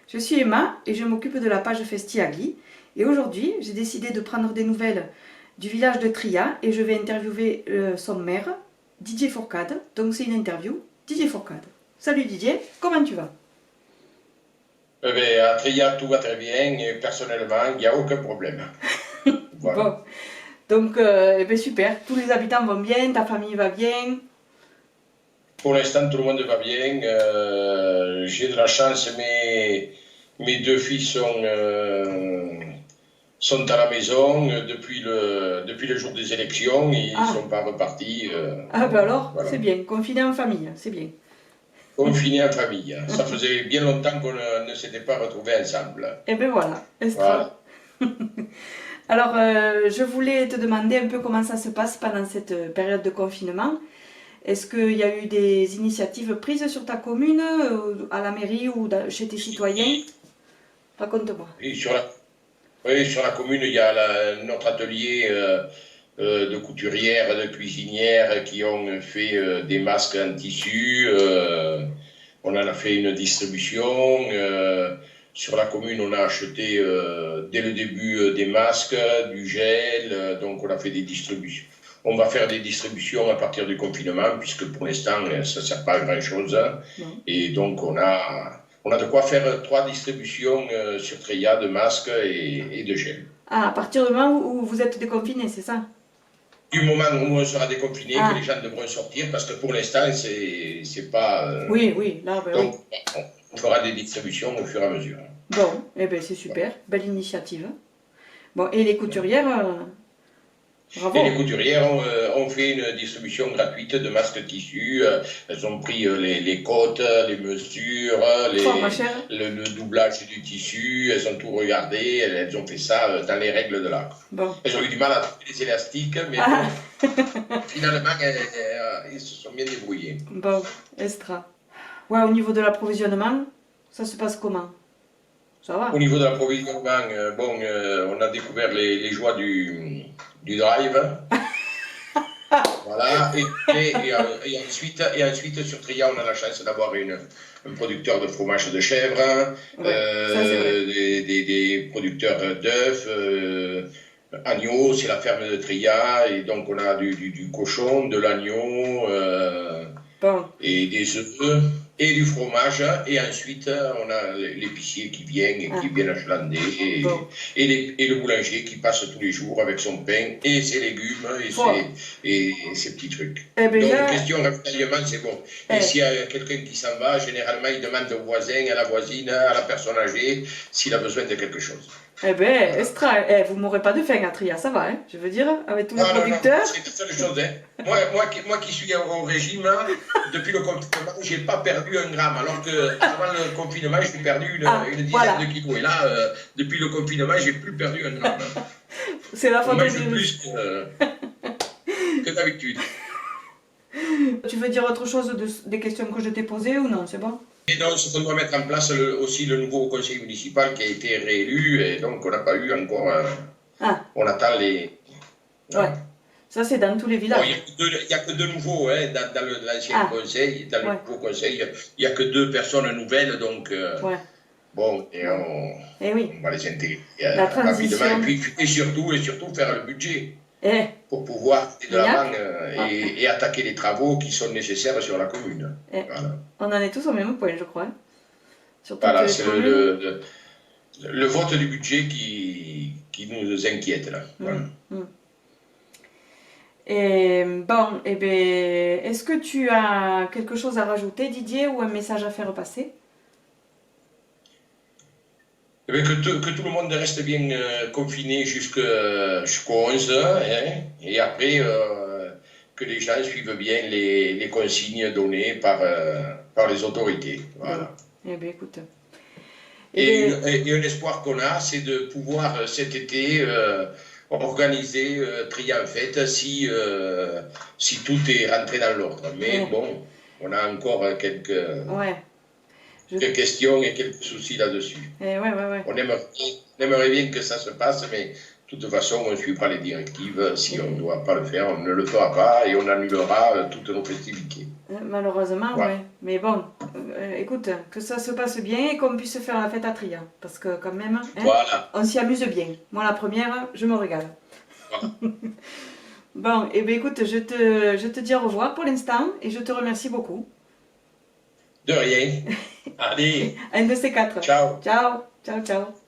Je suis Emma et je m'occupe de la page Festiagli. Et aujourd'hui, j'ai décidé de prendre des nouvelles du village de Tria et je vais interviewer son maire, Didier Fourcade. Donc c'est une interview, Didier Fourcade. Salut Didier, comment tu vas? À Tria, tout va très bien et personnellement, il n'y a aucun problème. Voilà. Bon, donc eh ben super, tous les habitants vont bien, ta famille va bien. Pour l'instant, tout le monde va bien. J'ai de la chance, mes deux filles sont à la maison depuis le jour des élections et ils ne Ah, sont pas repartis. ah ben alors, Voilà. c'est bien, confiné en famille, c'est bien. Confinés en famille. Ça faisait bien longtemps qu'on ne s'était pas retrouvés ensemble. Et ben voilà, Voilà. Estra. Alors, je voulais te demander un peu comment ça se passe pendant cette période de confinement. Est-ce qu'il y a eu des initiatives prises sur ta commune, à la mairie ou chez tes citoyens? Raconte-moi. Et oui, sur la commune, il y a notre atelier de couturières, de cuisinières qui ont fait des masques en tissu. On en a fait une distribution. Sur la commune, on a acheté dès le début des masques, du gel. Donc, on a fait des distributions. On va faire des distributions à partir du confinement, puisque pour l'instant, ça ne sert pas à grand-chose. Non. Et donc, on a de quoi faire 3 distributions sur Treya de masques et de gel. Ah, à partir du moment où vous êtes déconfiné, c'est ça? Du moment où on sera déconfiné, que les Ah, gens devront sortir, parce que pour l'instant, c'est pas. oui, oui, là, ben oui. Donc, on fera des distributions au fur et à mesure. Bon, eh ben c'est super, belle initiative. Bon, et les couturières, Et les bravo. couturières ont fait une distribution gratuite de masques tissus. Elles ont pris les côtes, les mesures, Oh, ma chère. le doublage du tissu. Elles ont tout regardé. Elles ont fait ça dans les règles de l'art. Bon. Elles ont eu du mal à trouver les élastiques, mais Ah, bon, finalement, ils se sont bien débrouillés. bon, Estra. Ouais, au niveau de l'approvisionnement, ça se passe comment? Ça Au va? niveau de l'approvisionnement, bon, on a découvert les joies du drive. Voilà, et ensuite sur Tria, on a la chance d'avoir un producteur de fromage de chèvre, Ouais, ça c'est vrai. des producteurs d'œufs, agneau, c'est la ferme de Tria, et donc on a du cochon, de l'agneau, Bon, et des œufs et du fromage. Et ensuite, on a l'épicier qui vient et qui ah, vient achalander bon. et le boulanger qui passe tous les jours avec son pain et ses légumes Bon, et ses petits trucs. eh ben Donc, là, question ravitaillement, c'est bon. Et eh, s'il y a quelqu'un qui s'en va, généralement, il demande au voisin, à la voisine, à la personne âgée, s'il a besoin de quelque chose. eh ben, Voilà. Estra, vous m'aurez pas de faim à Tria, ça va, hein, je veux dire, avec tous les Non, non, non, producteurs. c'est la seule chose. Hein. Moi qui suis au régime, hein, depuis le confinement, j'ai pas perdu un gramme. Alors qu'avant le confinement, j'ai perdu Ah, une dizaine de voilà, kilos. Et là, depuis le confinement, j'ai plus perdu un gramme. c'est la On faute au mange virus. plus que d'habitude. Tu veux dire autre chose des questions que je t'ai posées ou non, c'est bon? Et donc, ce qu'on doit mettre en place aussi le nouveau conseil municipal qui a été réélu. Et donc, on n'a pas eu encore. Ah, On attend les. ouais, Voilà. ça c'est dans tous les Bon, il villages. n'y a que deux nouveaux hein, dans l'ancien Ah, conseil. Dans le ouais, nouveau conseil, il n'y a que deux personnes nouvelles. Donc. ouais, Bon, et bon. Eh oui, on va les intégrer la rapidement. Et transition. puis, et surtout faire le budget Eh, pour pouvoir aller de l'avant Lignac, ah, et attaquer les travaux qui sont nécessaires sur la commune. eh, Voilà, on en est tous au même point, je crois, hein, sur toutes voilà les c'est communes. le vote du budget qui nous inquiète là. Voilà. Mm, mm. Et bon, eh ben, est-ce que tu as quelque chose à rajouter, Didier, ou un message à faire passer? Eh bien, que tout le monde reste bien confiné jusqu'au 11, hein, et après que les gens suivent bien les consignes données par les autorités. Bon, Voilà. eh ben, écoute. Eh Et, ben, et un espoir qu'on a, c'est de pouvoir cet été organiser Tria en fête si tout est rentré dans l'ordre. Mais eh, bon, on a encore ouais, je, quelques questions et quelques soucis là-dessus. ouais, ouais, ouais. On aimerait bien que ça se passe, mais De toute façon, on ne suit pas les directives. Si on ne doit pas le faire, on ne le fera pas et on annulera toutes nos festivités. Malheureusement, Voilà. ouais. Mais bon, écoute, que ça se passe bien et qu'on puisse faire la fête à Tria. Parce que quand même, hein, Voilà. on s'y amuse bien. Moi, la première, je me régale. Voilà. Bon, et bien écoute, je te dis au revoir pour l'instant et je te remercie beaucoup. De rien. Allez, Un de ces quatre. ciao. Ciao, ciao, ciao.